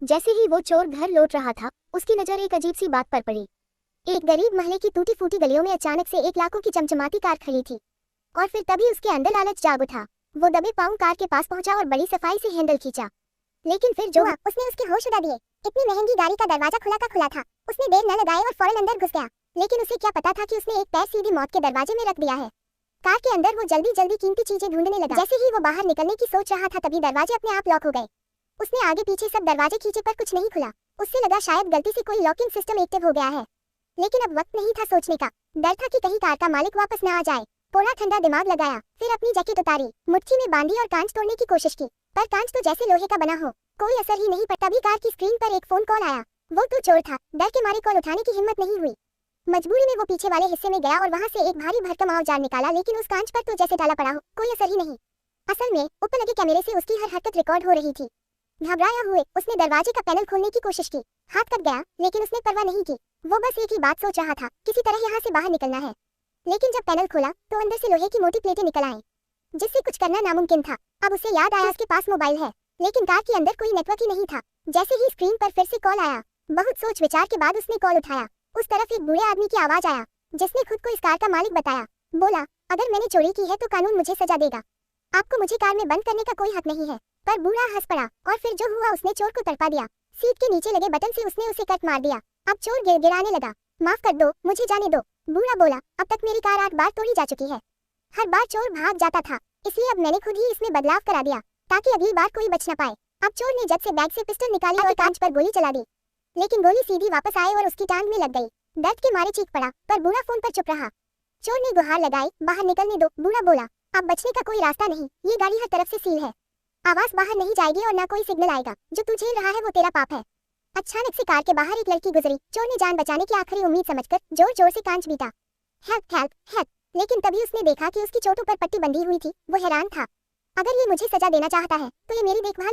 जैसे ही वो चोर घर लौट रहा था, उसकी नजर एक अजीब सी बात पर पड़ी। एक गरीब महले की टूटी फूटी गलियों में अचानक से एक लाखों की चमचमाती कार खड़ी थी। और फिर तभी उसके अंदर लालच जाग उठा। वो दबे पांव कार के पास पहुंचा और बड़ी सफाई से हैंडल खींचा। लेकिन फिर जो हुआ, उसने उसके होश उड़ा दिए। इतनी महंगी गाड़ी का दरवाजा खुला था। उसने देर न लगाई और फौरन अंदर घुस गया। लेकिन उसे क्या पता था कि उसने एक पैर सीधी मौत के दरवाजे में रख दिया है। कार के अंदर वो जल्दी जल्दी कीमती चीजें ढूंढने लगा। जैसे ही वो बाहर निकलने की सोच रहा था, तभी दरवाजे अपने आप लॉक हो गए। उसने आगे पीछे सब दरवाजे खींचे पर कुछ नहीं खुला। उससे लगा शायद गलती से कोई लॉकिंग सिस्टम एक्टिव हो गया है। लेकिन अब वक्त नहीं था सोचने का। डर था कि कहीं कार का मालिक वापस न आ जाए। थोड़ा ठंडा दिमाग लगाया, फिर अपनी जैकेट उतारी, मुट्ठी में बांधी और कांच तोड़ने की कोशिश की। पर कांच तो जैसे लोहे का बना हो, कोई असर ही नहीं पड़ा। तभी कार की स्क्रीन पर एक फोन कॉल आया। वो तो चोर था। डर के मारे कॉल उठाने की हिम्मत नहीं हुई। मजबूरी में वो पीछे वाले हिस्से में गया और वहां से एक भारी भरकम औजार निकाला। लेकिन उस कांच पर तो जैसे ताला पड़ा हो, कोई असर ही नहीं। असल में ऊपर लगे कैमरे से उसकी हर हरकत रिकॉर्ड हो रही थी। घबराया हुए उसने दरवाजे का पैनल खोलने की कोशिश की। हाथ कट गया, लेकिन उसने परवाह नहीं की। वो बस एक ही बात सोच रहा था, किसी तरह यहाँ से बाहर निकलना है। लेकिन जब पैनल खोला तो अंदर से लोहे की मोटी प्लेटें निकल आईं, जिससे कुछ करना नामुमकिन था। अब उसे याद आया उसके पास मोबाइल है, लेकिन कार के अंदर कोई नेटवर्क ही नहीं था। जैसे ही स्क्रीन पर फिर से कॉल आया, बहुत सोच विचार के बाद उसने कॉल उठाया। उस तरफ एक बूढ़े आदमी की आवाज आया, जिसने खुद को इस कार का मालिक बताया। बोला, अगर मैंने चोरी की है तो कानून मुझे सजा देगा। आपको मुझे कार में बंद करने का कोई हक नहीं है। पर बूढ़ा हंस पड़ा और फिर जो हुआ, उसने चोर को तड़पा दिया। सीट के नीचे लगे बटन से उसने उसे कट मार दिया। अब चोर गिड़गिड़ाने लगा, माफ कर दो, मुझे जाने दो। बूढ़ा बोला, अब तक मेरी कार 8 बार तोड़ी जा चुकी है। हर बार चोर भाग जाता था, इसलिए अब मैंने खुद ही इसमें बदलाव करा दिया, ताकि अगली बार कोई बच न पाए। अब चोर ने जब से बैग से पिस्टल निकाली और कांच पर गोली चला दी। लेकिन गोली सीधी वापस आई और उसकी टांग में लग गई। दर्द के मारे चीख पड़ा, पर बूढ़ा फोन पर चुप रहा। चोर ने गुहार लगाई, बाहर निकलने दो। बूढ़ा बोला, अब बचने का कोई रास्ता नहीं, ये गाड़ी हर तरफ से सील है। आवाज बाहर नहीं जाएगी और ना कोई सिग्नल आएगा। जो तू झेल रहा है वो तेरा पाप है। अचानक से कार के बाहर एक लड़की गुजरी। चोर ने जान बचाने की आखिरी उम्मीद समझकर जोर जोर से कांच पीटा, हेल्प हेल्प हेल्प। लेकिन तभी उसने देखा कि उसकी चोटों पर पट्टी बंधी हुई थी। वो हैरान था, अगर ये मुझे सजा देना चाहता है तो ये मेरी देखभाल